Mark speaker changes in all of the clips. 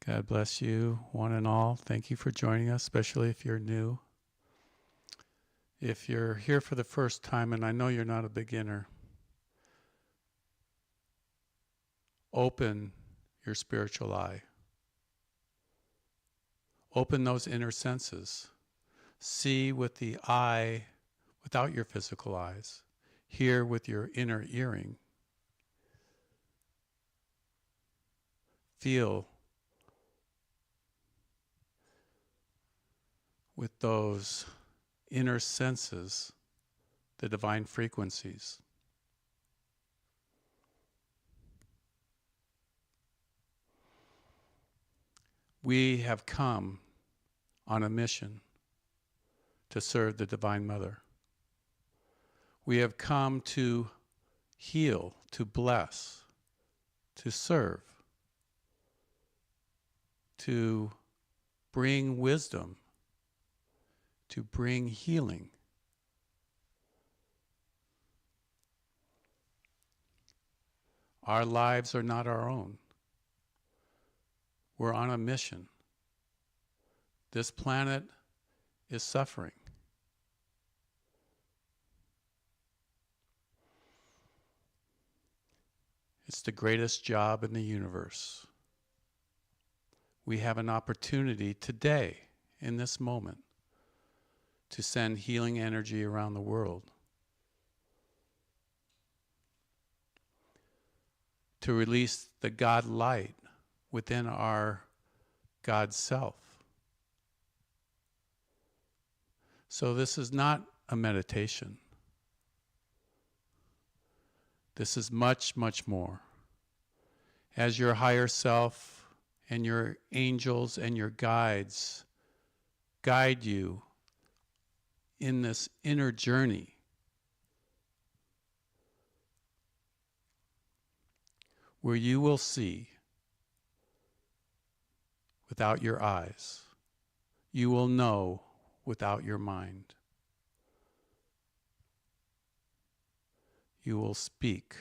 Speaker 1: God bless you, one and all. Thank you for joining us, especially if you're new. If you're here for the first time, and I know you're not a beginner, open your spiritual eye. Open those inner senses. See with the eye without your physical eyes. Hear with your inner hearing. Feel with those inner senses the divine frequencies. We have come on a mission to serve the Divine Mother. We have come to heal, to bless, to serve, to bring wisdom, to bring healing. Our lives are not our own. We're on a mission. This planet is suffering. It's the greatest job in the universe. We have an opportunity today, in this moment, to send healing energy around the world, to release the God light within our God self. So this is not a meditation. This is much, much more. As your higher self and your angels and your guides guide you in this inner journey, where you will see without your eyes, you will know without your mind, you will speak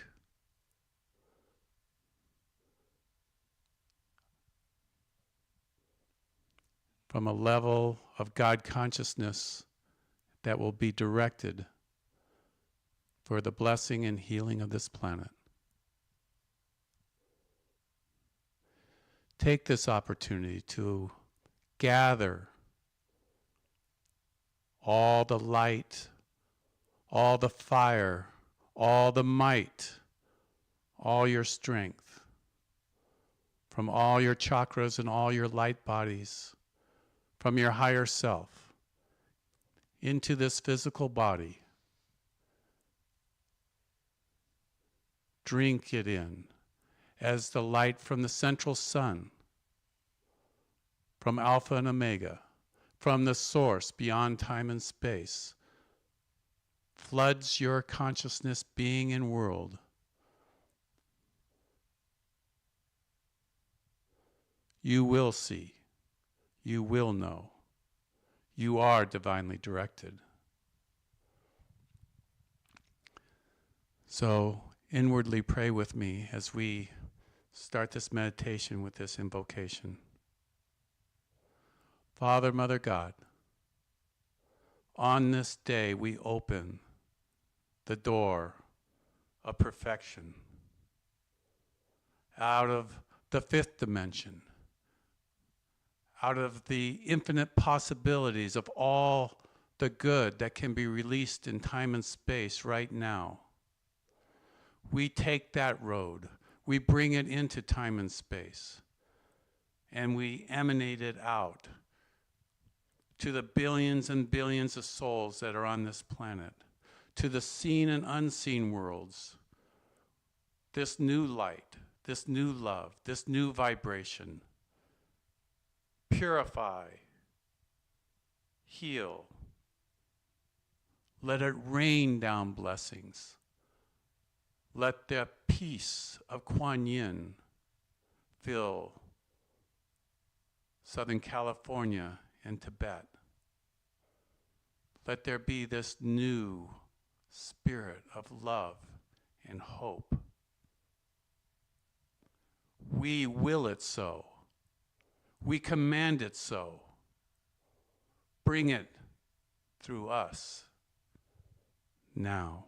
Speaker 1: from a level of God consciousness that will be directed for the blessing and healing of this planet. Take this opportunity to gather all the light, all the fire, all the might, all your strength from all your chakras and all your light bodies, from your higher self into this physical body. Drink it in as the light from the central sun, from Alpha and Omega, from the source beyond time and space, floods your consciousness, being, and world. You will see. You will know. You are divinely directed. So inwardly pray with me as we start this meditation with this invocation. Father, Mother God, on this day we open the door of perfection out of the fifth dimension, out of the infinite possibilities of all the good that can be released in time and space right now. We take that road, we bring it into time and space, and we emanate it out to the billions and billions of souls that are on this planet, to the seen and unseen worlds. This new light, this new love, this new vibration, purify heal. Let it rain down blessings. Let the peace of Kuan Yin fill Southern California and Tibet. Let there be this new spirit of love and hope. We will it so. We command it so. Bring it through us now.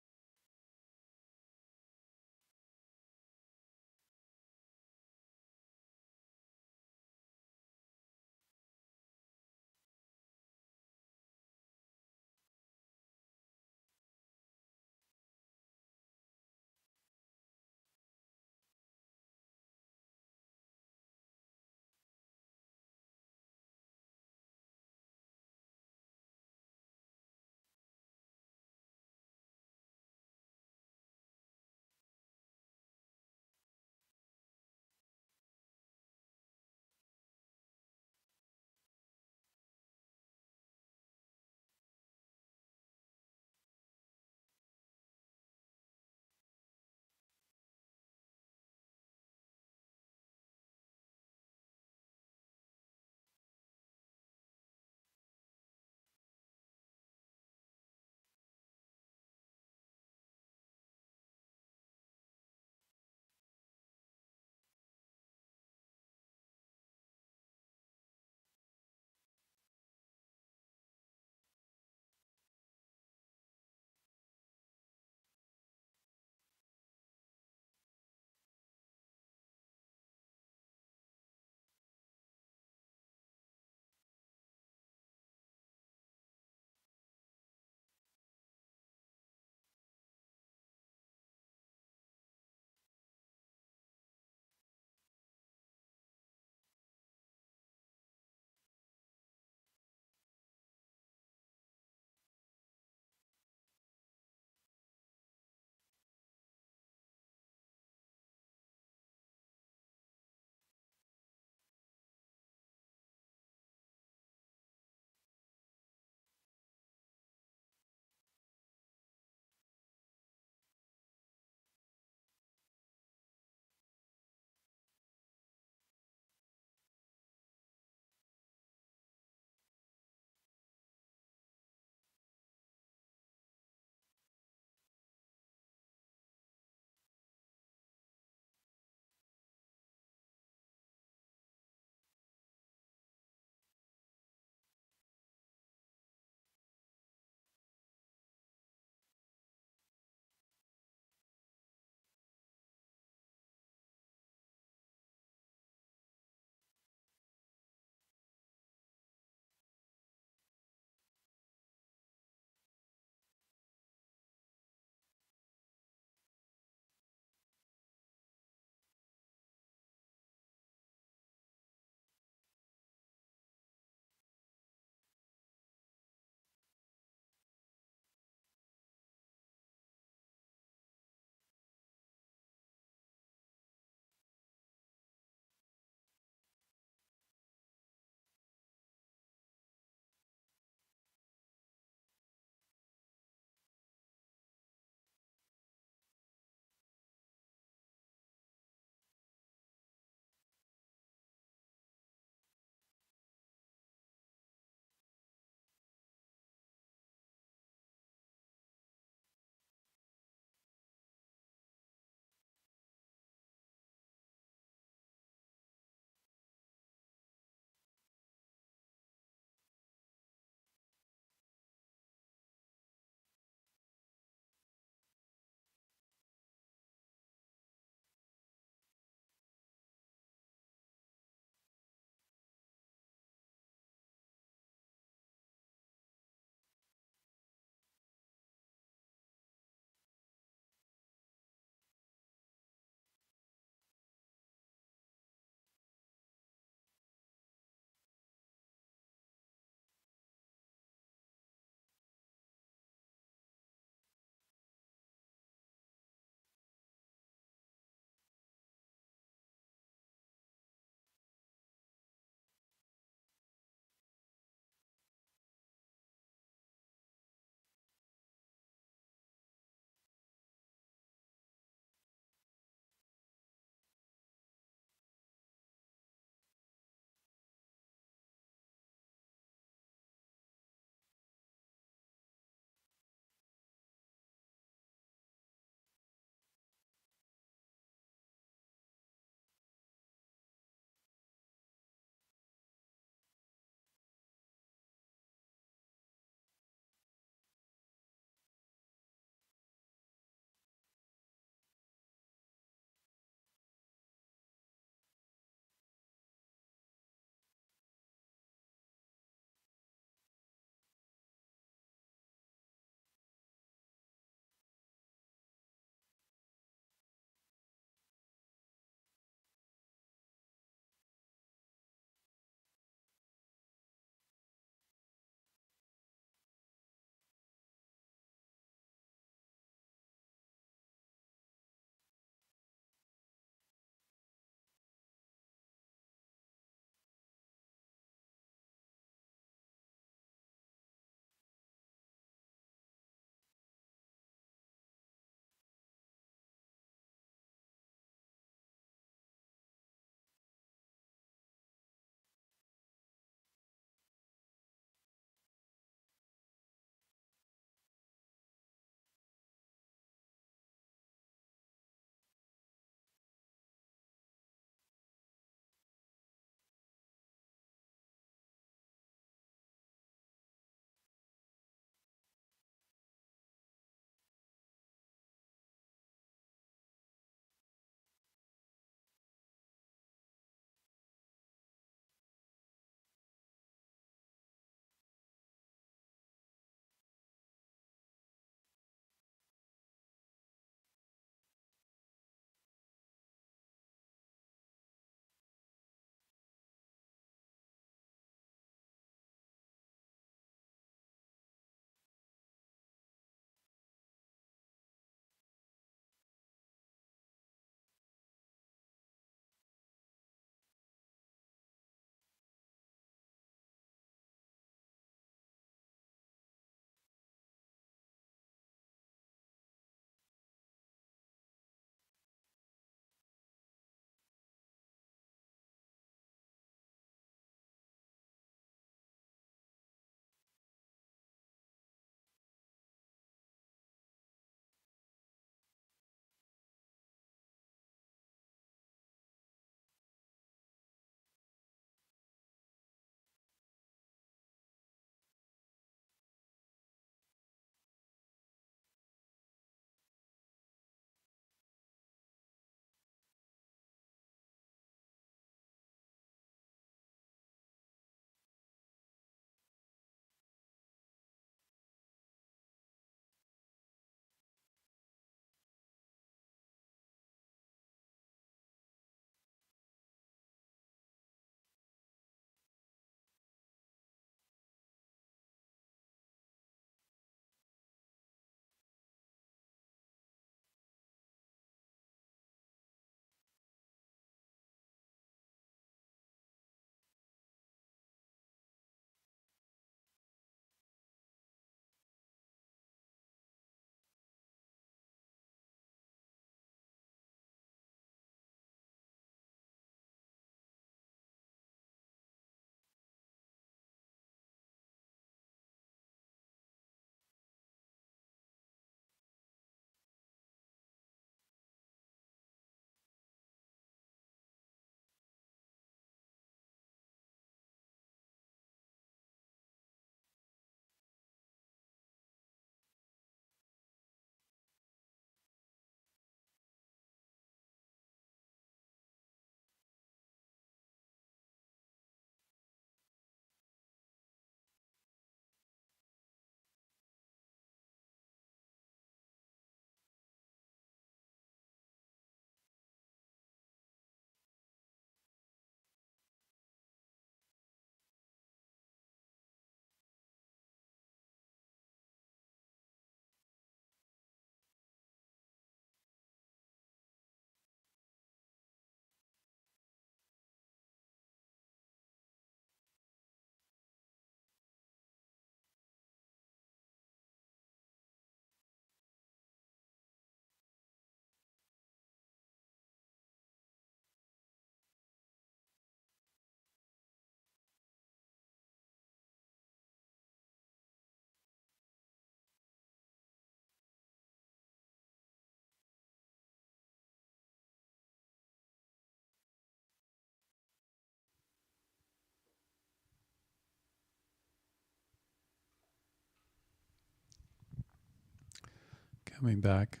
Speaker 1: Coming back.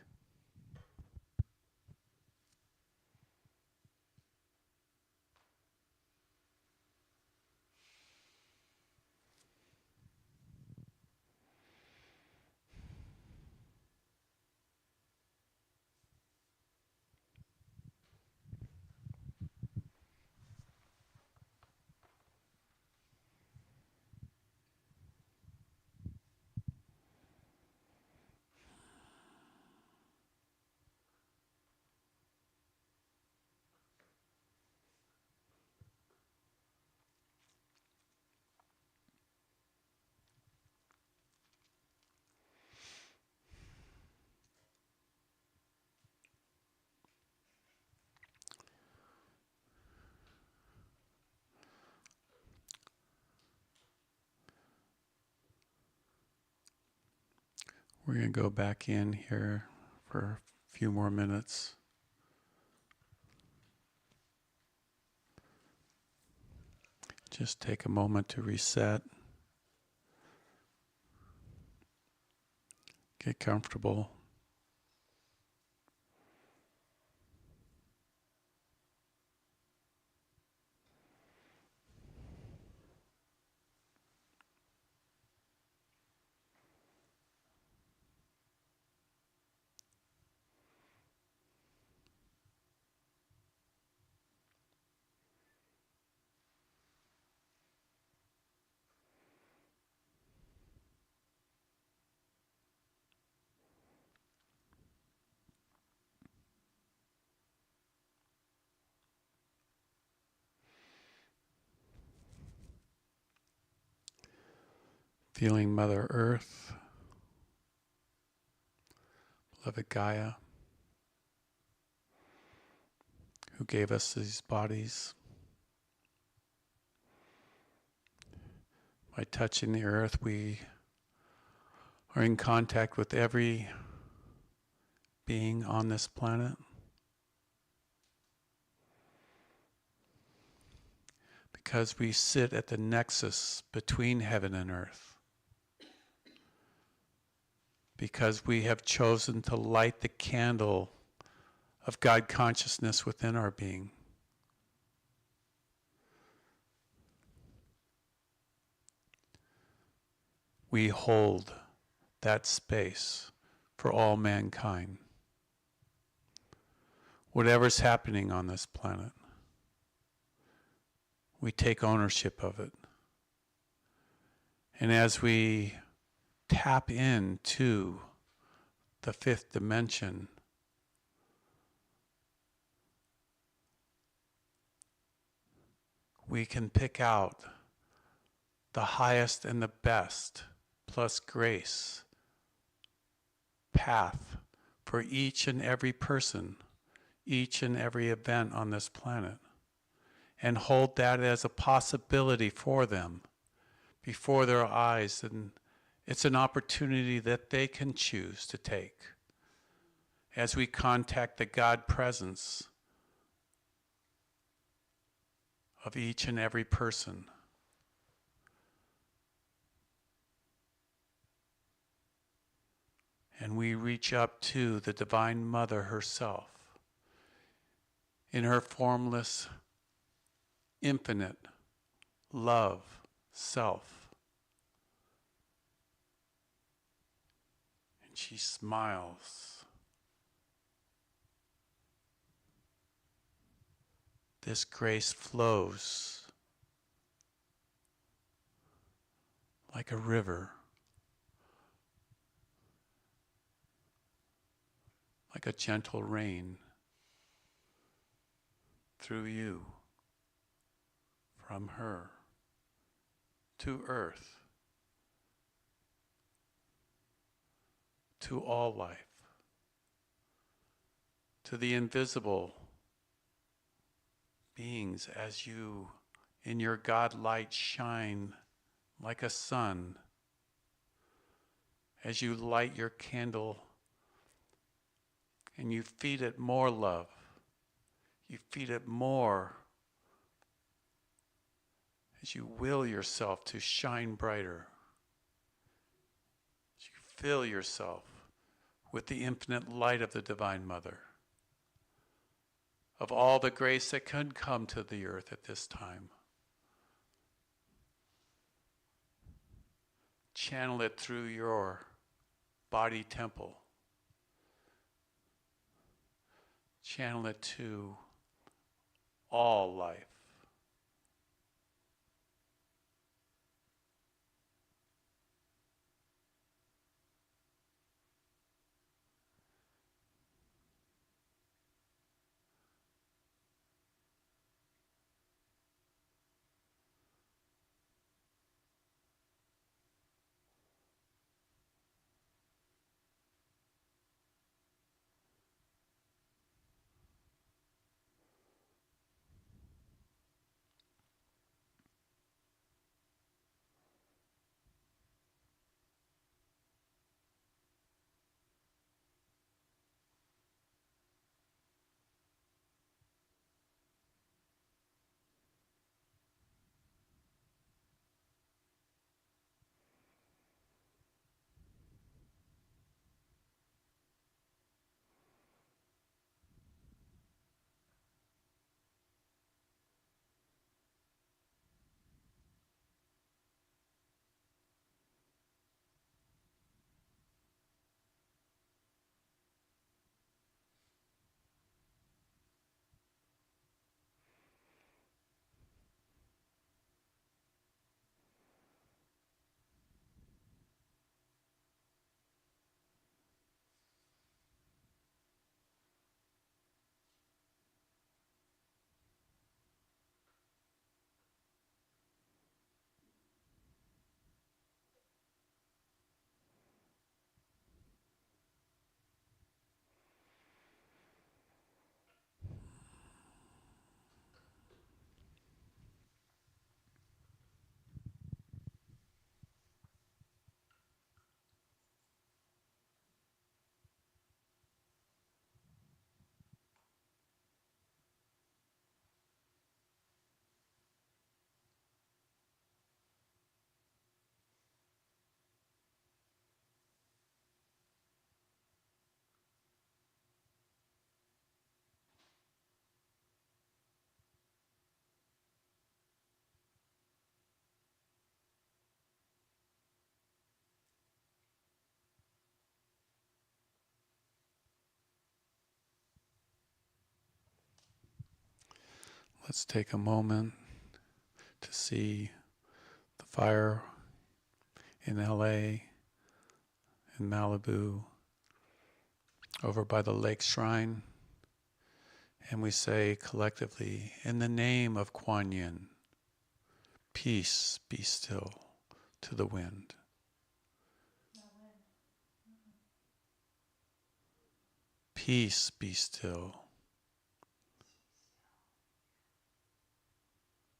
Speaker 1: We're going to go back in here for a few more minutes. Just take a moment to reset. Get comfortable. Feeling Mother Earth, beloved Gaia, who gave us these bodies. By touching the earth, we are in contact with every being on this planet. Because we sit at the nexus between heaven and earth. Because we have chosen to light the candle of God consciousness within our being. We hold that space for all mankind. Whatever's happening on this planet, we take ownership of it. And as we tap into the fifth dimension, we can pick out the highest and the best, plus grace, path for each and every person, each and every event on this planet, and hold that as a possibility for them before their eyes. And it's an opportunity that they can choose to take as we contact the God presence of each and every person. And we reach up to the Divine Mother herself in her formless, infinite love, self. And she smiles. This grace flows like a river, like a gentle rain through you, from her to earth, to all life, to the invisible beings as you in your God light shine like a sun, as you light your candle and you feed it more love, you feed it more as you will yourself to shine brighter, as you fill yourself with the infinite light of the Divine Mother, of all the grace that could come to the earth at this time. Channel it through your body temple. Channel it to all life. Let's take a moment to see the fire in LA, in Malibu, over by the lake shrine. And we say collectively, in the name of Kuan Yin, peace be still to the wind. Peace be still.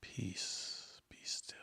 Speaker 1: Peace be still.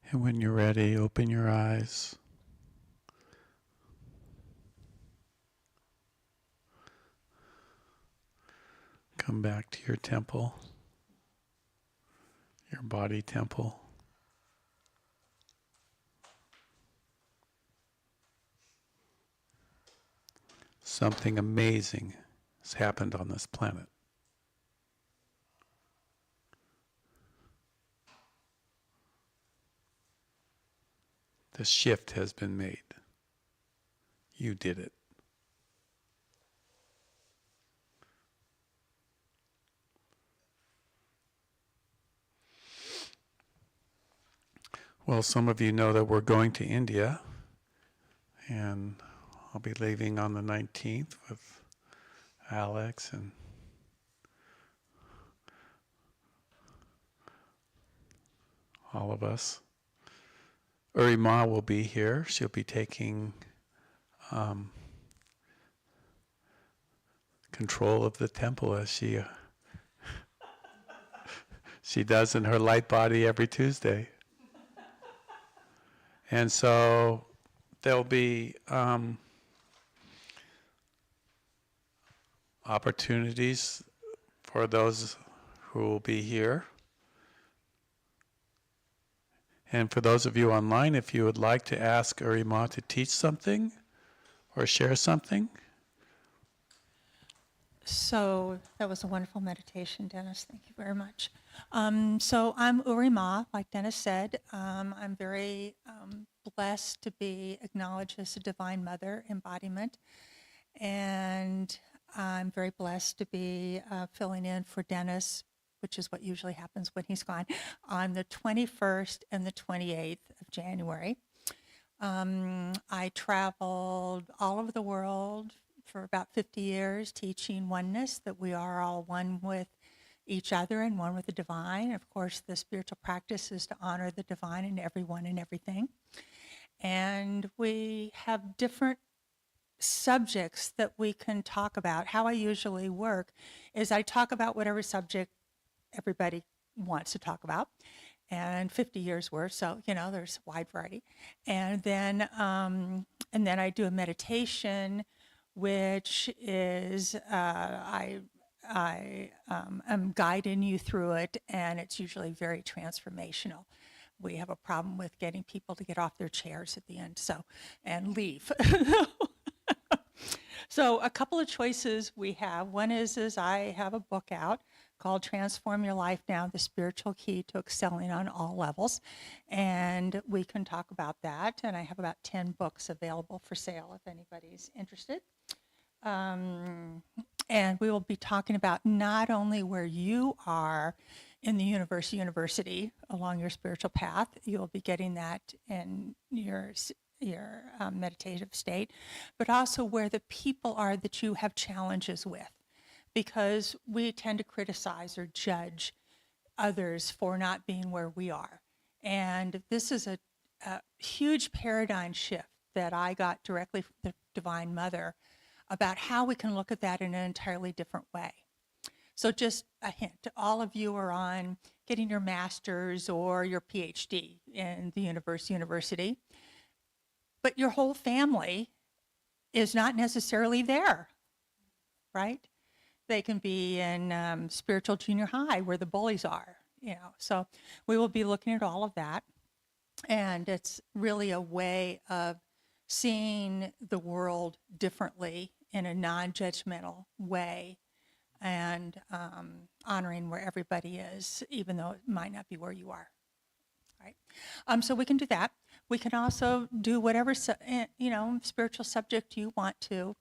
Speaker 1: And when you're ready, open your eyes. Come back to your temple, your body temple. Something amazing has happened on this planet. The shift has been made. You did it. Well, some of you know that we're going to India, and I'll be leaving on the 19th with Alex and all of us. Uri Ma will be here. She'll be taking control of the temple as she does in her light body every Tuesday. And so there'll be opportunities for those who will be here. And for those of you online, if you would like to ask Uri Ma to teach something or share something.
Speaker 2: So that was a wonderful meditation, Dennis. Thank you very much. So I'm Uri Ma, like Dennis said. I'm very blessed to be acknowledged as a Divine Mother embodiment. And I'm very blessed to be filling in for Dennis, which is what usually happens when he's gone, on the 21st and the 28th of January. I traveled all over the world for about 50 years teaching oneness, that we are all one with each other and one with the divine. Of course, the spiritual practice is to honor the divine in everyone and everything. And we have different subjects that we can talk about. How I usually work is I talk about whatever subject everybody wants to talk about, and 50 years worth, so there's a wide variety. And then I do a meditation, which is I am guiding you through it, and it's usually very transformational. We have a problem with getting people to get off their chairs at the end, and leave. So a couple of choices we have. One is I have a book out called Transform Your Life Now, The Spiritual Key to Excelling on All Levels. And we can talk about that. And I have about 10 books available for sale if anybody's interested. And we will be talking about not only where you are in the university along your spiritual path, you'll be getting that in your meditative state, but also where the people are that you have challenges with, because we tend to criticize or judge others for not being where we are. And this is a huge paradigm shift that I got directly from the Divine Mother about how we can look at that in an entirely different way. So just a hint, all of you are on getting your master's or your PhD in the university, but your whole family is not necessarily there, right? They can be in spiritual junior high where the bullies are, So we will be looking at all of that. And it's really a way of seeing the world differently in a non-judgmental way, and honoring where everybody is, even though it might not be where you are. Right? So we can do that. We can also do whatever spiritual subject you want to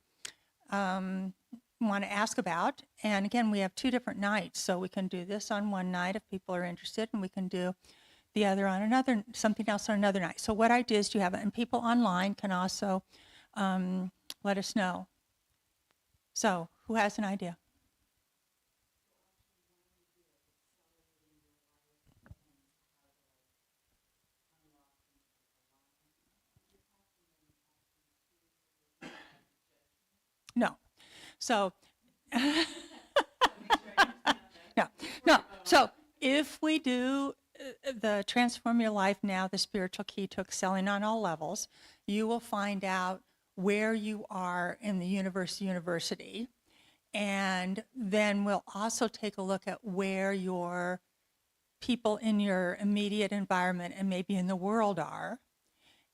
Speaker 2: ask about. And again, we have 2 different nights, so we can do this on one night if people are interested, and we can do the other on another, something else on another night. So what I do is and people online can also let us know. So who has an idea? No. So, no. So if we do the Transform Your Life Now, the Spiritual Key to Excelling on All Levels, you will find out where you are in the university. And then we'll also take a look at where your people in your immediate environment and maybe in the world are.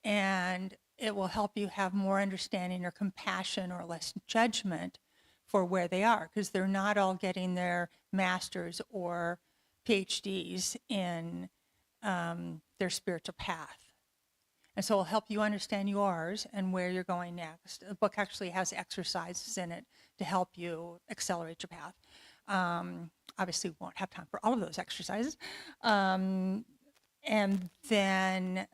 Speaker 2: And it will help you have more understanding or compassion or less judgment for where they are, because they're not all getting their masters or PhDs in their spiritual path. And so it'll help you understand yours and where you're going next. The book actually has exercises in it to help you accelerate your path. Obviously, we won't have time for all of those exercises. And then,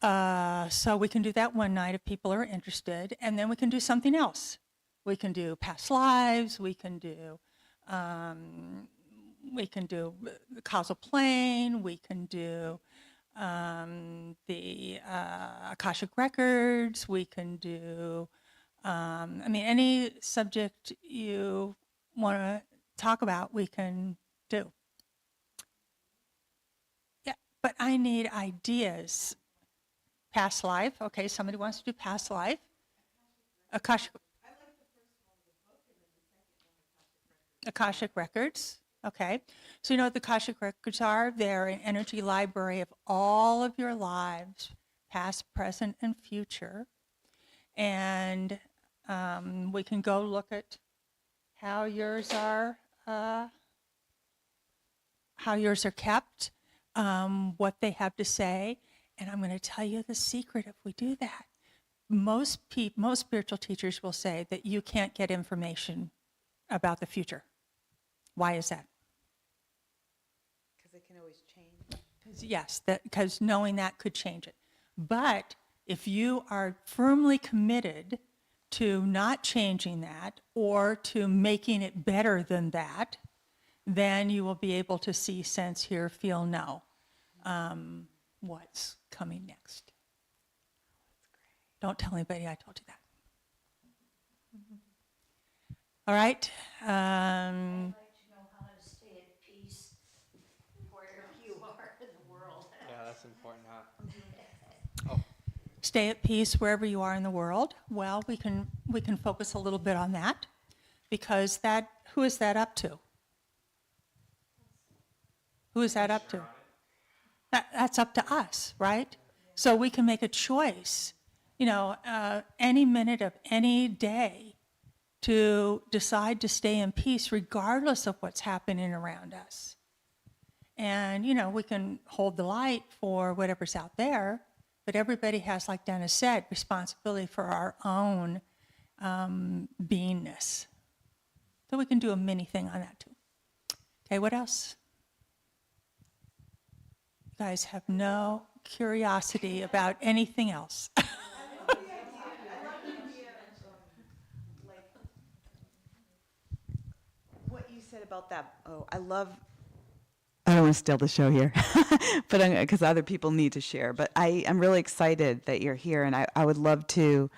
Speaker 2: so we can do that one night if people are interested. And then we can do something else. We can do past lives. We can do the causal plane. We can do the Akashic records. We can do, any subject you want to talk about, we can do. Yeah, but I need ideas. Past life. Okay, somebody wants to do past life. Akashic. Akashic records. Okay. So you know what the Akashic records are? They're an energy library of all of your lives, past, present, and future. And we can go look at how yours are kept, what they have to say. And I'm going to tell you the secret if we do that. Most spiritual teachers will say that you can't get information about the future. Why is that?
Speaker 3: Because it can always change.
Speaker 2: Yes, because knowing that could change it. But if you are firmly committed to not changing that or to making it better than that, then you will be able to see, sense, hear, feel, know what's coming next. Don't tell anybody I told you that. All right.
Speaker 4: I'd like to know how to stay at peace wherever you are in the world.
Speaker 5: Yeah, that's important, huh?
Speaker 2: Stay at peace wherever you are in the world. Well, we can focus a little bit on that, because who is that up to? Who is that up to? That's up to us, right? So we can make a choice, any minute of any day, to decide to stay in peace regardless of what's happening around us. And, we can hold the light for whatever's out there, but everybody has, like Dennis said, responsibility for our own beingness. So we can do a mini thing on that too. Okay, what else? You guys have no curiosity about anything else.
Speaker 3: What you said about that, I don't want to steal the show here, but because other people need to share. But I'm really excited that you're here, and I would love to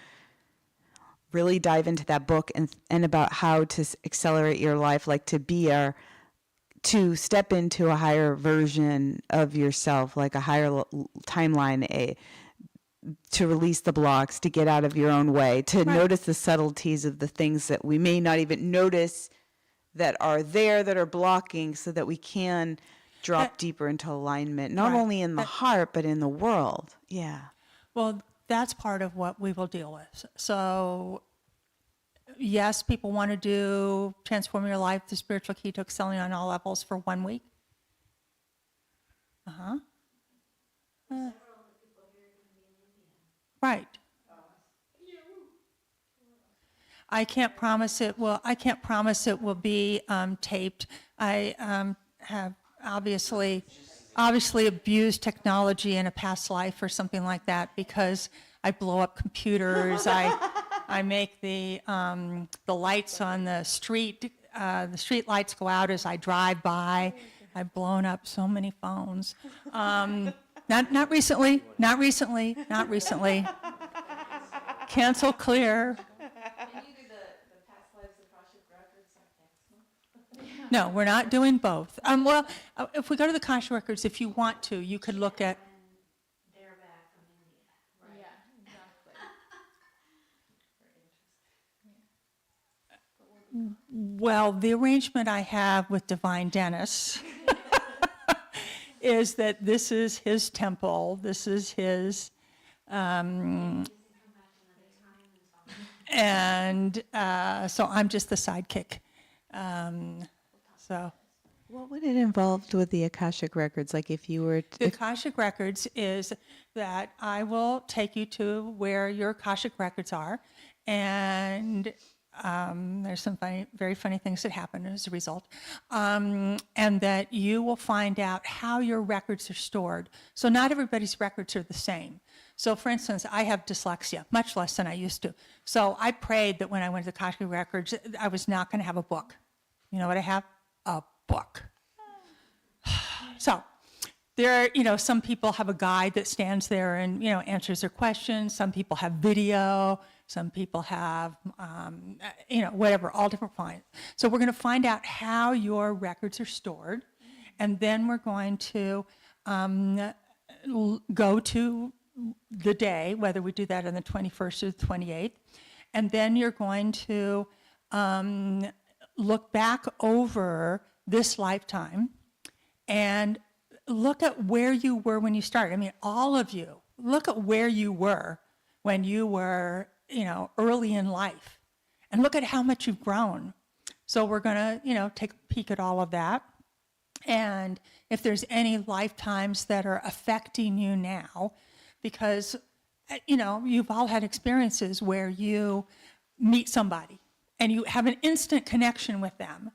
Speaker 3: really dive into that book and about how to accelerate your life, like to step into a higher version of yourself, like a higher timeline, to release the blocks, to get out of your own way, to notice the subtleties of the things that we may not even notice that are there, that are blocking, so that we can drop deeper into alignment, not only in the heart, but in the world. Yeah.
Speaker 2: Well, that's part of what we will deal with. So, yes, people want to do Transform Your Life, the Spiritual Key to Excelling on All Levels for 1 week. Right. I can't promise it will be taped. I have obviously abused technology in a past life or something like that, because I blow up computers. I make the lights on the street lights go out as I drive by. I've blown up so many phones. Not recently. Cancel clear.
Speaker 6: Can you do the past lives Akashic records like next month?
Speaker 2: No, we're not doing both. Well, if we go to the Akashic Records, if you want to, you could look at,
Speaker 4: And they're back from India, right?
Speaker 5: Yeah, exactly.
Speaker 2: well, the arrangement I have with Divine Dennis is that this is his temple, this is his, and so I'm just the sidekick. So
Speaker 3: What would it involve with the Akashic Records? Like if you were
Speaker 2: the Akashic Records is that I will take you to where your Akashic Records are, and there's some very funny things that happen as a result, and that you will find out how your records are stored. So not everybody's records are the same. So for instance, I have dyslexia, much less than I used to. So I prayed that when I went to the Akashic Records, I was not going to have a book. You know what I have? A book. So there, some people have a guide that stands there and, answers their questions. Some people have video. Some people have, whatever, all different kinds. So we're going to find out how your records are stored. And then we're going to go to the day, whether we do that on the 21st or the 28th. And then you're going to look back over this lifetime and look at where you were when you started. I mean, all of you, look at where you were when you were, early in life, and look at how much you've grown. So we're going to, take a peek at all of that. And if there's any lifetimes that are affecting you now, because, you've all had experiences where you meet somebody and you have an instant connection with them.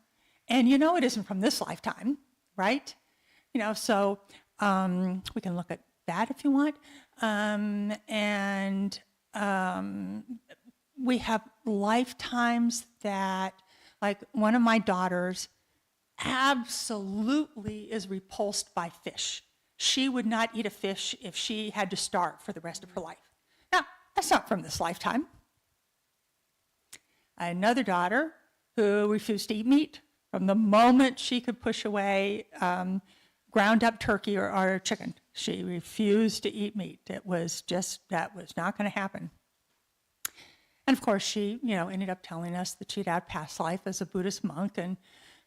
Speaker 2: And it isn't from this lifetime, right? So we can look at that if you want. And we have lifetimes that, like one of my daughters absolutely is repulsed by fish. She would not eat a fish if she had to starve for the rest of her life. Now, that's not from this lifetime. Another daughter who refused to eat meat from the moment she could push away ground up turkey or chicken. She refused to eat meat. That was not going to happen. And of course, she, ended up telling us that she'd had past life as a Buddhist monk and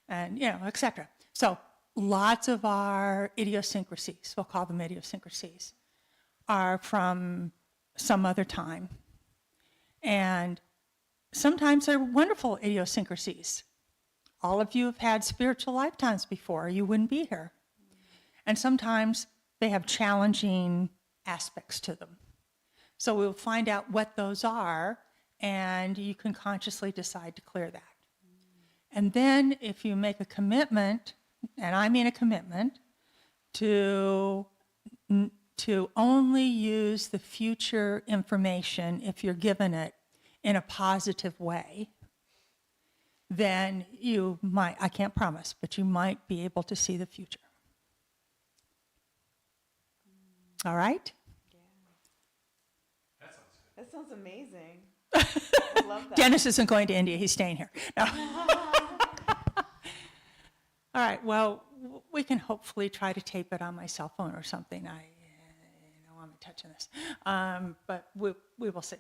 Speaker 2: etc. So lots of our idiosyncrasies, we'll call them idiosyncrasies, are from some other time. And sometimes they're wonderful idiosyncrasies. All of you have had spiritual lifetimes before, or you wouldn't be here. And sometimes they have challenging aspects to them. So we'll find out what those are, and you can consciously decide to clear that. And then if you make a commitment, and I mean a commitment, to only use the future information if you're given it in a positive way, then you might, I can't promise, but you might be able to see the future. All right?
Speaker 3: That sounds amazing. I love that.
Speaker 2: Dennis isn't going to India, he's staying here. No. All right, well, we can hopefully try to tape it on my cell phone or something. I'm touching this. But we will see.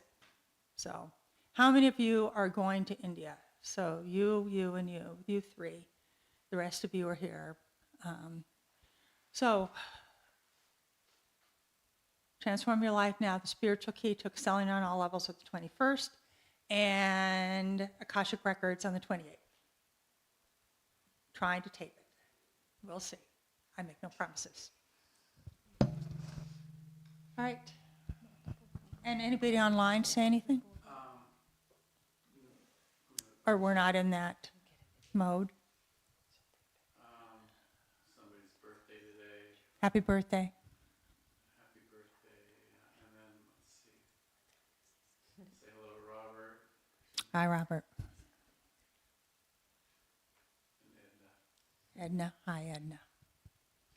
Speaker 2: So, how many of you are going to India? So, you, and you three. The rest of you are here. Transform Your Life Now, the spiritual key to excelling on all levels at the 21st, and Akashic Records on the 28th. Trying to tape it. We'll see. I make no promises. All right. And anybody online say anything? Or we're not in that mode?
Speaker 1: Somebody's birthday today.
Speaker 2: Happy birthday.
Speaker 1: Happy birthday. And then, let's see. Say hello to Robert
Speaker 2: Hi, Robert.
Speaker 1: and Edna.
Speaker 2: Edna. Hi, Edna.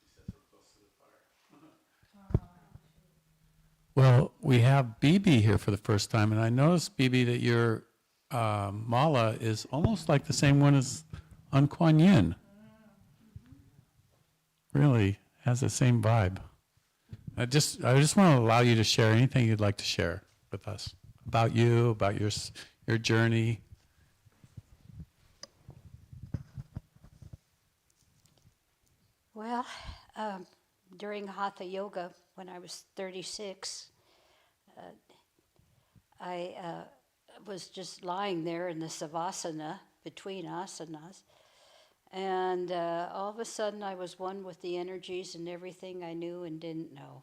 Speaker 1: She says we're close to the fire. Well, we have Bibi here for the first time, and I noticed, Bibi, that your mala is almost like the same one as on Kuan Yin. really has the same vibe. I just want to allow you to share anything you'd like to share with us about you, about your journey.
Speaker 4: Well, during Hatha Yoga, when I was 36, I was just lying there in the Savasana, between asanas, and all of a sudden I was one with the energies and everything I knew and didn't know.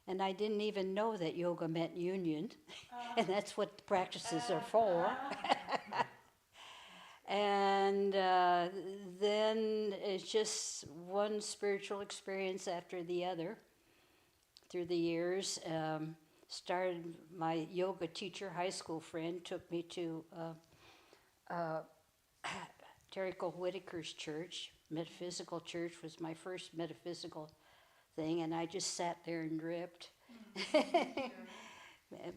Speaker 4: And I didn't even know that yoga meant union, and that's what the practices are for. And then it's just one spiritual experience after the other through the years. Started my yoga teacher, high school friend, took me to Terry Cole Whitaker's church. Metaphysical church was my first metaphysical thing, and I just sat there and dripped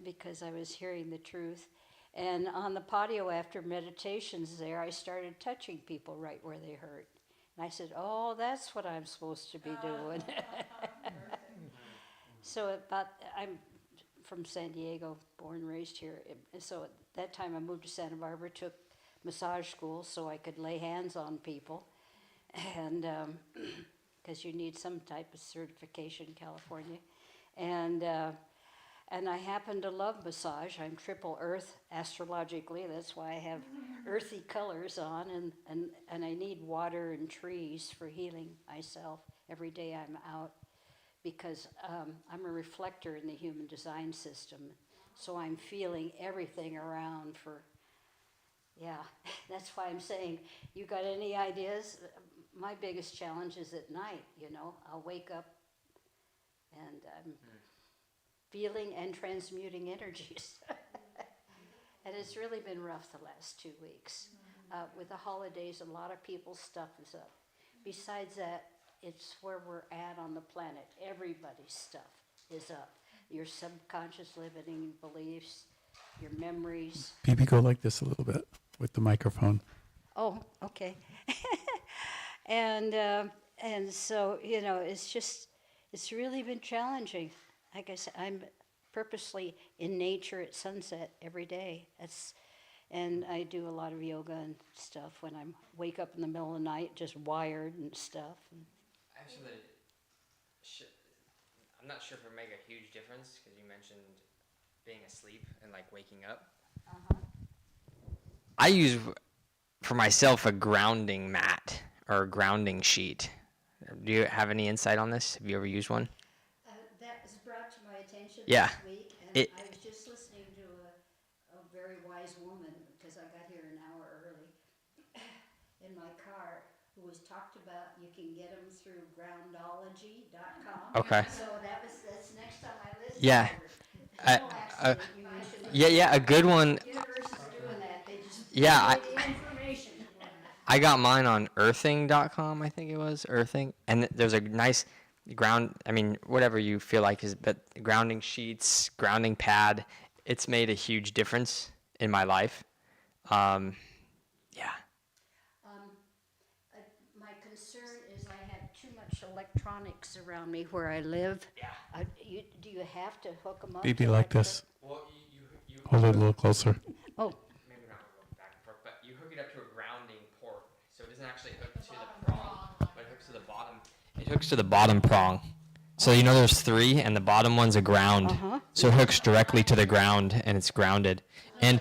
Speaker 4: because I was hearing the truth. And on the patio after meditations there, I started touching people right where they hurt. And I said, oh, that's what I'm supposed to be doing. So I'm from San Diego, born and raised here. So at that time I moved to Santa Barbara, took massage school so I could lay hands on people. And because you need some type of certification in California. And I happen to love massage. I'm triple earth astrologically. That's why I have earthy colors on. And I need water and trees for healing myself every day I'm out. Because I'm a reflector in the human design system. So I'm feeling everything around for, yeah. That's why I'm saying, you got any ideas? My biggest challenge is at night, you know. I'll wake up and I'm feeling and transmuting energies. And it's really been rough the last 2 weeks. With the holidays, a lot of people's stuff is up. Besides that, it's where we're at on the planet. Everybody's stuff is up. Your subconscious limiting beliefs, your memories.
Speaker 1: Maybe go like this a little bit with the microphone.
Speaker 4: Oh, okay. And so, you know, it's really been challenging. Like I said, I'm purposely in nature at sunset every day. And I do a lot of yoga and stuff when I wake up in the middle of the night, just wired and stuff.
Speaker 5: Actually, I'm not sure if it would make a huge difference because you mentioned being asleep and like waking up. I use for myself a grounding mat or a grounding sheet. Do you have any insight on this? Have you ever used one?
Speaker 4: That was brought to my attention
Speaker 5: Yeah.
Speaker 4: this week, and I was just listening to a very wise woman, because I got here an hour early, in my car, who was talked about, you can get them through groundology.com.
Speaker 5: Okay.
Speaker 4: So that's next on my list.
Speaker 5: Yeah.
Speaker 4: You mentioned
Speaker 5: Yeah, a good one.
Speaker 4: the universe is doing that. They just
Speaker 5: Yeah,
Speaker 4: give you the information.
Speaker 5: I got mine on earthing.com, I think it was, earthing. And there's a nice whatever you feel like but grounding sheets, grounding pad, it's made a huge difference in my life. Yeah.
Speaker 4: My concern is I have too much electronics around me where I live.
Speaker 5: Yeah.
Speaker 4: Do you have to hook them up?
Speaker 1: Maybe
Speaker 4: to
Speaker 1: like this.
Speaker 5: Well, you
Speaker 1: Hold it a little closer.
Speaker 4: Oh,
Speaker 5: maybe not go back and forth, but you hook it up to a grounding port. So it doesn't actually hook to the prong, but it hooks to the bottom. It hooks to the bottom prong. So you know there's 3 and the bottom one's a ground. So it hooks directly to the ground and it's grounded. And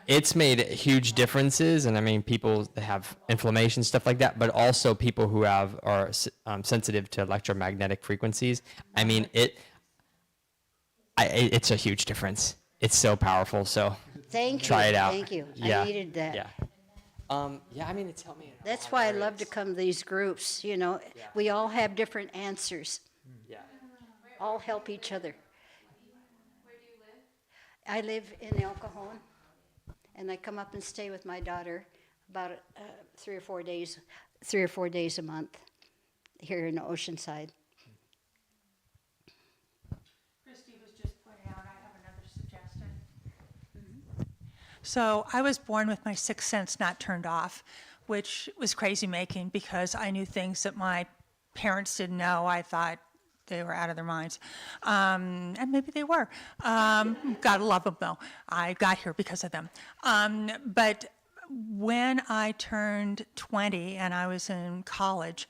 Speaker 5: it's made huge differences, and I mean people that have inflammation, stuff like that, but also people who are sensitive to electromagnetic frequencies. I mean it's a huge difference. It's so powerful. So
Speaker 4: thank you.
Speaker 5: try it out.
Speaker 4: Thank you.
Speaker 5: Yeah.
Speaker 4: I needed that.
Speaker 5: Yeah. Yeah. I mean it's helped me. in a
Speaker 4: That's
Speaker 5: lot
Speaker 4: why I
Speaker 5: of
Speaker 4: love to
Speaker 5: areas.
Speaker 4: come to these groups. You know,
Speaker 5: Yeah.
Speaker 4: we all have different answers.
Speaker 5: Yeah.
Speaker 4: All help each other.
Speaker 6: Where do you live?
Speaker 4: I live in El Cajon, and I come up and stay with my daughter about 3 or 4 days a month here in Oceanside.
Speaker 2: Christy was just pointing out, I have another suggestion. So I was born with my sixth sense not turned off, which was crazy making because I knew things that my parents didn't know. I thought they were out of their minds. And maybe they were. Gotta love them, though. I got here because of them. But when I turned 20 and I was in college,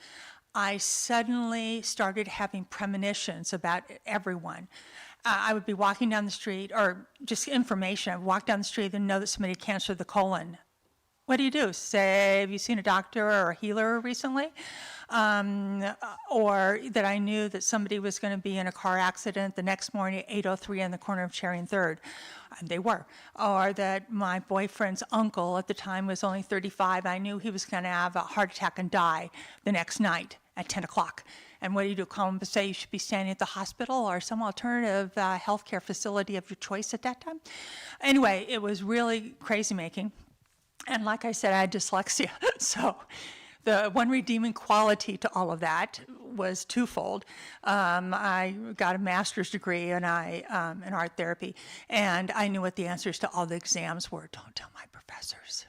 Speaker 2: I suddenly started having premonitions about everyone. I would be walking down the street, or just information. I would walk down the street and know that somebody had cancer of the colon. What do? Say, have you seen a doctor or a healer recently? Or that I knew that somebody was going to be in a car accident the next morning at 8:03 on the corner of Cherry and 3rd. And they were. Or that my boyfriend's uncle at the time was only 35. I knew he was going to have a heart attack and die the next night at 10 o'clock. And what do? Call him and say you should be standing at the hospital or some alternative healthcare facility of your choice at that time? Anyway, it was really crazy making. And like I said, I had dyslexia. So the one redeeming quality to all of that was twofold. I got a master's degree in art therapy, and I knew what the answers to all the exams were. Don't tell my professors.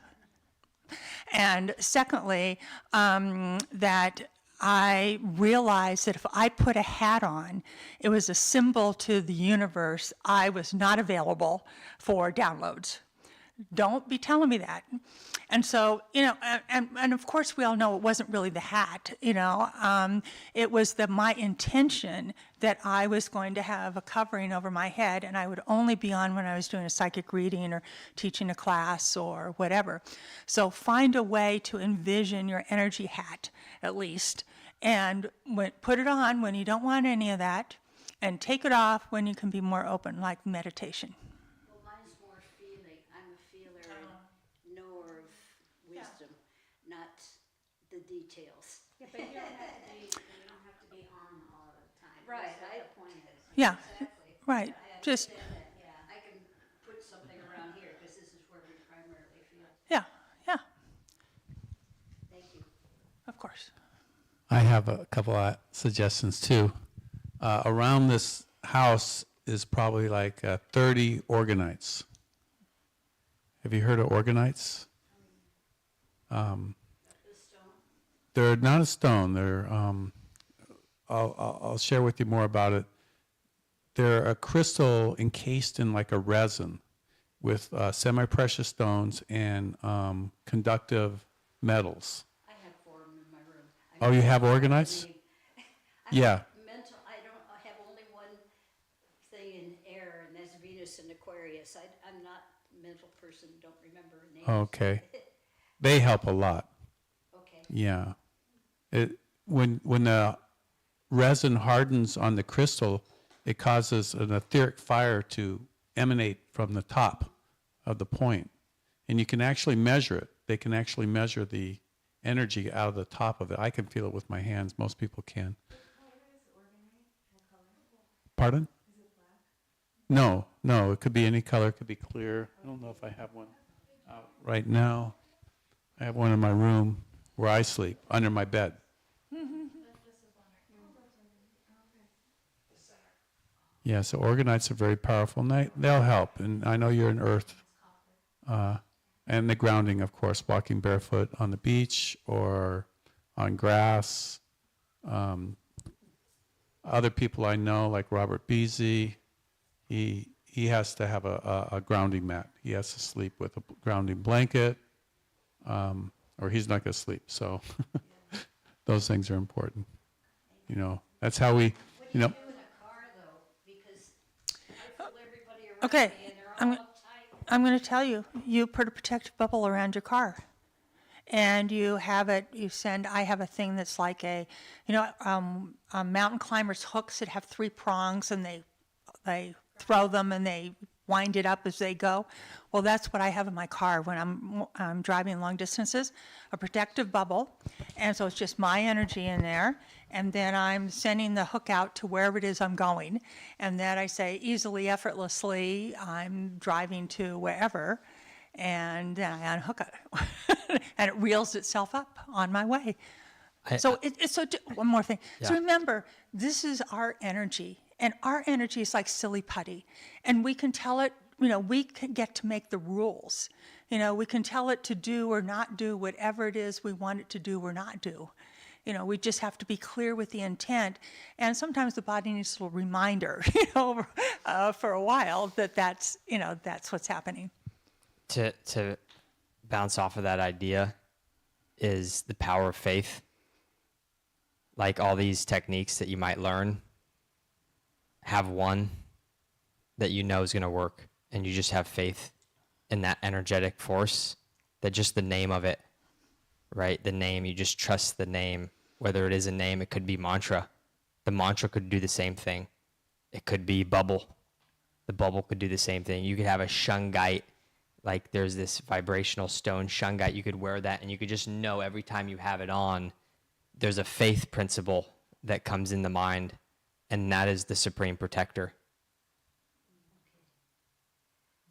Speaker 2: And secondly, that I realized that if I put a hat on, it was a symbol to the universe I was not available for downloads. Don't be telling me that. And so, and of course we all know it wasn't really the hat, it was my intention that I was going to have a covering over my head and I would only be on when I was doing a psychic reading or teaching a class or whatever. So find a way to envision your energy hat, at least, and put it on when you don't want any of that, and take it off when you can be more open, like meditation.
Speaker 4: Well, mine's more feeling. I'm a feeler and knower of wisdom, not the details.
Speaker 6: Yeah, but you don't have to be on all the time.
Speaker 4: Right,
Speaker 6: That's what
Speaker 4: I-
Speaker 6: the point is.
Speaker 2: Yeah,
Speaker 4: Exactly.
Speaker 2: right.
Speaker 4: I
Speaker 2: Just,
Speaker 4: understand that, yeah. I can put something around here because this is where we primarily feel.
Speaker 2: yeah,
Speaker 4: Thank you.
Speaker 2: of course.
Speaker 1: I have a couple of suggestions too. Around this house is probably like 30 organites. Have you heard of organites? They're not a stone. They're I'll share with you more about it. They're a crystal encased in like a resin with semi-precious stones and conductive metals.
Speaker 4: I have 4 of them in my room.
Speaker 1: Oh, you have organites? Yeah.
Speaker 4: Mental, I have only one thing in air, and that's Venus and Aquarius. I'm not a mental person, don't remember names.
Speaker 1: Okay. They help a lot.
Speaker 4: Okay.
Speaker 1: Yeah. When the resin hardens on the crystal, it causes an etheric fire to emanate from the top of the point. And you can actually measure it. They can actually measure the energy out of the top of it. I can feel it with my hands. Most people can. Pardon? No, it could be any color. It could be clear. I don't know if I have one out right now. I have one in my room where I sleep, under my bed. Yeah, so organites are very powerful, and they'll help. And I know you're in earth. And the grounding, of course, walking barefoot on the beach or on grass. Other people I know, like Robert Beasy, he has to have a grounding mat. He has to sleep with a grounding blanket, or he's not going to sleep. So those things are important. That's how we,
Speaker 4: What do you do in a car, though? Because I feel everybody around
Speaker 2: Okay,
Speaker 4: me, and they're
Speaker 2: I'm
Speaker 4: all
Speaker 2: go-
Speaker 4: uptight.
Speaker 2: I'm going to tell you, you put a protective bubble around your car. And you have it, I have a thing that's like mountain climbers' hooks that have 3 prongs, and they throw them and they wind it up as they go. Well, that's what I have in my car when I'm driving long distances, a protective bubble. And so it's just my energy in there. And then I'm sending the hook out to wherever it is I'm going. And then I say easily, effortlessly, I'm driving to wherever. And then I unhook it. And it reels itself up on my way. One more thing. So
Speaker 5: Yeah.
Speaker 2: remember, this is our energy. And our energy is like silly putty. And we can tell it, we can get to make the rules. We can tell it to do or not do whatever it is we want it to do or not do. We just have to be clear with the intent. And sometimes the body needs a little reminder, for a while that's what's happening.
Speaker 5: To bounce off of that idea is the power of faith. Like all these techniques that you might learn, have one that you know is going to work, and you just have faith in that energetic force, that just the name of it, right? The name, you just trust the name. Whether it is a name, it could be mantra. The mantra could do the same thing. It could be bubble. The bubble could do the same thing. You could have a shungite, like there's this vibrational stone shungite. You could wear that, and you could just know every time you have it on, there's a faith principle that comes in the mind, and that is the supreme protector.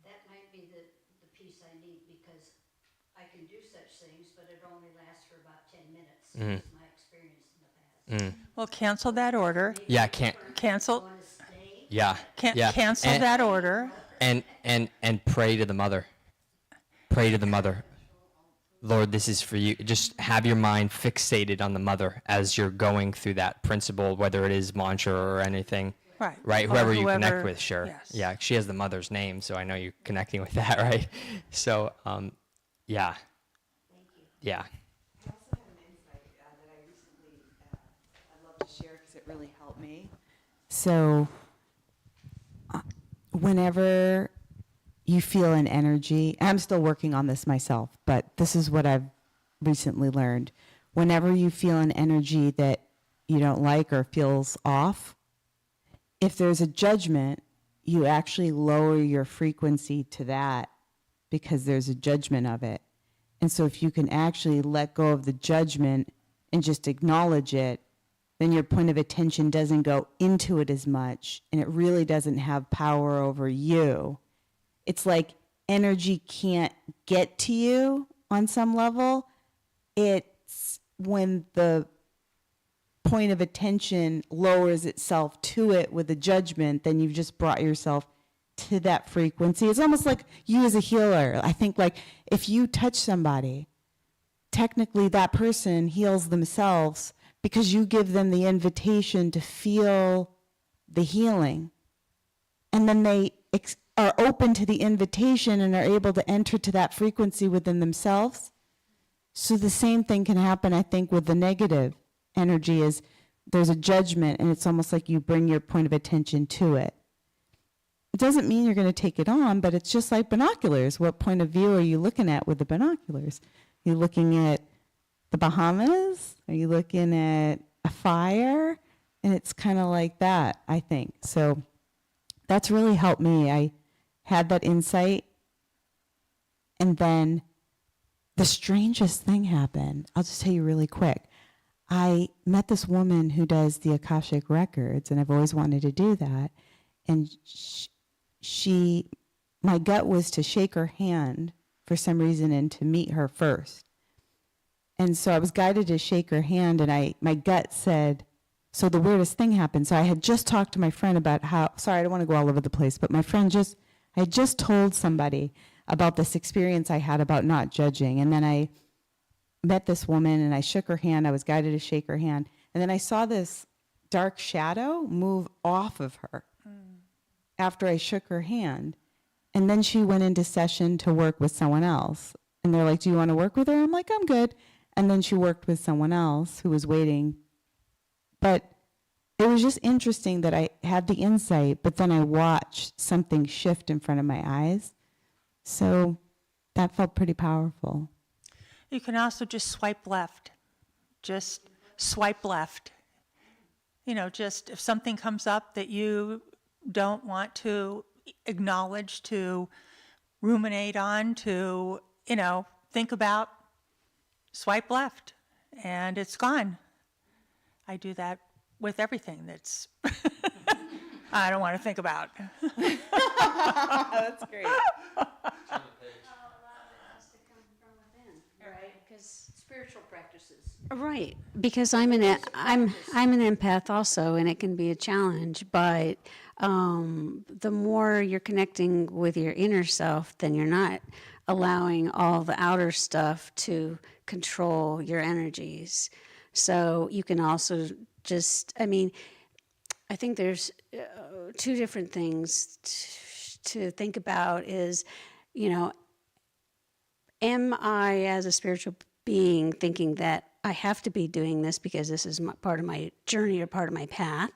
Speaker 4: That might be the piece I need, because I can do such things, but it only lasts for about 10 minutes. That's my experience in the past.
Speaker 2: Well, cancel that order.
Speaker 5: Yeah, can't.
Speaker 2: Cancel,
Speaker 4: Want to stay?
Speaker 5: Yeah, yeah.
Speaker 2: cancel
Speaker 5: And-
Speaker 2: that order.
Speaker 5: And pray to the mother. Pray to the mother. Lord, this is for you. Just have your mind fixated on the mother as you're going through that principle, whether it is mantra or anything.
Speaker 2: Right.
Speaker 5: Right.
Speaker 2: Or
Speaker 5: Whoever you connect
Speaker 2: whoever-
Speaker 5: with, sure.
Speaker 2: yes.
Speaker 5: Yeah. She has the mother's name, so I know you're connecting with that, right? So, yeah. Yeah.
Speaker 3: I also have an insight that I recently, I'd love to share because it really helped me. So, whenever you feel an energy, I'm still working on this myself, but this is what I've recently learned. Whenever you feel an energy that you don't like or feels off, if there's a judgment, you actually lower your frequency to that because there's a judgment of it. And so if you can actually let go of the judgment and just acknowledge it, then your point of attention doesn't go into it as much, and it really doesn't have power over you. It's like energy can't get to you on some level. It's when the point of attention lowers itself to it with a judgment, then you've just brought yourself to that frequency. It's almost like you as a healer. I think like if you touch somebody, technically that person heals themselves because you give them the invitation to feel the healing. And then they are open to the invitation and are able to enter to that frequency within themselves. So the same thing can happen, I think, with the negative energy is there's a judgment, and it's almost like you bring your point of attention to it. It doesn't mean you're going to take it on, but it's just like binoculars. What point of view are you looking at with the binoculars? Are you looking at the Bahamas? Are you looking at a fire? And it's kind of like that, I think. So that's really helped me. I had that insight, and then the strangest thing happened. I'll just tell you really quick. I met this woman who does the Akashic Records, and I've always wanted to do that. And my gut was to shake her hand for some reason and to meet her first. And so I was guided to shake her hand, and my gut said, so the weirdest thing happened. So I had just talked to my friend about sorry, I don't want to go all over the place, but my friend I had just told somebody about this experience I had about not judging. And then I met this woman, and I shook her hand. I was guided to shake her hand. And then I saw this dark shadow move off of her after I shook her hand. And then she went into session to work with someone else. And they're like, do you want to work with her? I'm like, I'm good. And then she worked with someone else who was waiting. But it was just interesting that I had the insight, but then I watched something shift in front of my eyes. So that felt pretty powerful.
Speaker 2: You can also just swipe left. Just swipe left. Just if something comes up that you don't want to acknowledge, to ruminate on, to, think about, swipe left, and it's gone. I do that with everything that's I don't want to think about.
Speaker 3: That's great.
Speaker 4: Spiritual practices.
Speaker 6: Right, because I'm an empath also, and it can be a challenge. But the more you're connecting with your inner self, then you're not allowing all the outer stuff to control your energies. So you can also just, I mean, I think there's two different things to think about is, you know, am I as a spiritual being thinking that I have to be doing this because this is part of my journey or part of my path?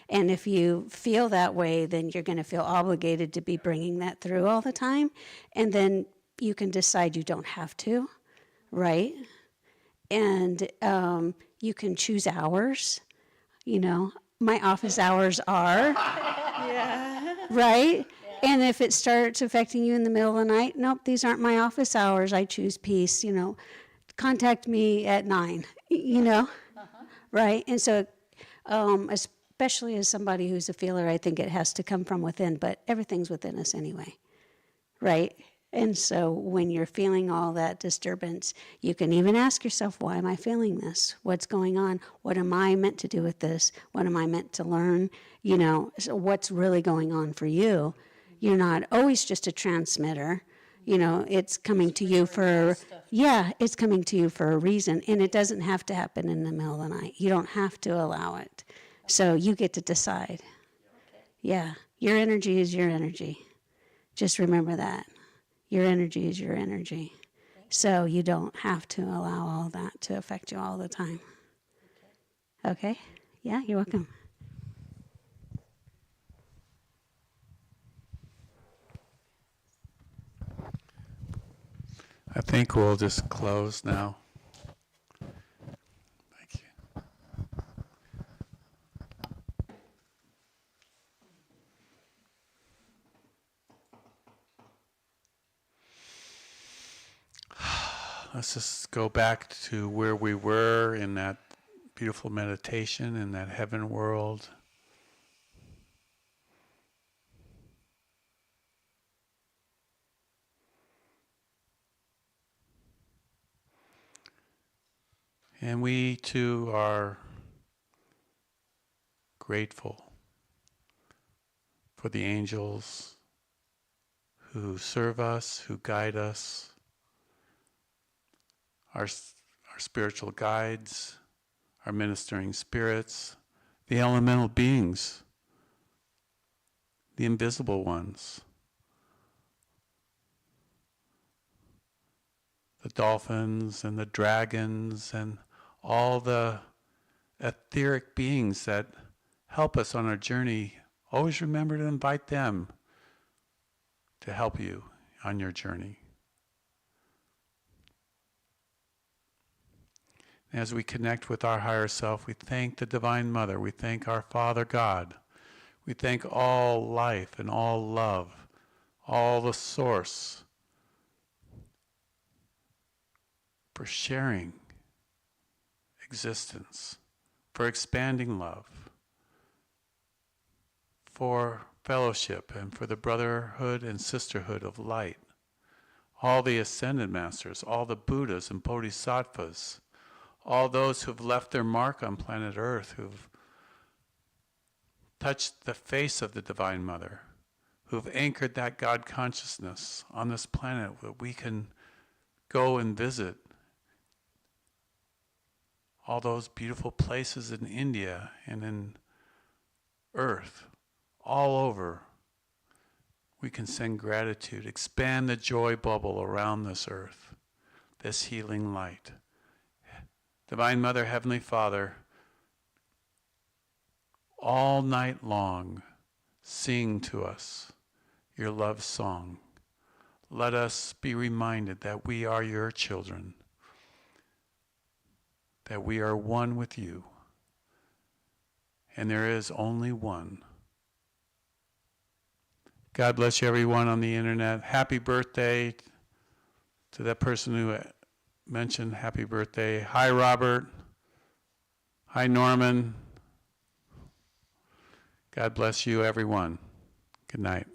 Speaker 6: And if you feel that way, then you're going to feel obligated to be bringing that through all the time. And then you can decide you don't have to, right? And you can choose hours. You know, my office hours are, right? And if it starts affecting you in the middle of the night, nope, these aren't my office hours. I choose peace, you know. Contact me at 9, you know, right? And so, especially as somebody who's a feeler, I think it has to come from within, but everything's within us anyway, right? And so when you're feeling all that disturbance, you can even ask yourself, why am I feeling this? What's going on? What am I meant to do with this? What am I meant to learn? You know, so what's really going on for you? You're not always just a transmitter. You know, it's coming to you for, it's coming to you for a reason. And it doesn't have to happen in the middle of the night. You don't have to allow it. So you get to decide. Yeah, your energy is your energy. Just remember that. Your energy is your energy. So you don't have to allow all that to affect you all the time. Okay? Yeah, you're welcome.
Speaker 1: I think we'll just close now. Thank you. Let's just go back to where we were in that beautiful meditation in that heaven world. And we too are grateful for the angels who serve us, who guide us, our spiritual guides, our ministering spirits, the elemental beings, the invisible ones, the dolphins and the dragons and all the etheric beings that help us on our journey. Always remember to invite them to help you on your journey. As we connect with our higher self, we thank the Divine Mother, we thank our Father God, we thank all life and all love, all the source for sharing existence, for expanding love, for fellowship, and for the brotherhood and sisterhood of light. All the ascended masters, all the Buddhas and Bodhisattvas, all those who've left their mark on planet Earth, who've touched the face of the Divine Mother, who've anchored that God consciousness on this planet that we can go and visit. All those beautiful places in India and in Earth, all over, we can send gratitude, expand the joy bubble around this earth, this healing light. Divine Mother, Heavenly Father, all night long, sing to us your love song. Let us be reminded that we are your children, that we are one with you, and there is only one. God bless you, everyone on the internet. Happy birthday to that person who mentioned happy birthday. Hi, Robert. Hi, Norman. God bless you, everyone. Good night.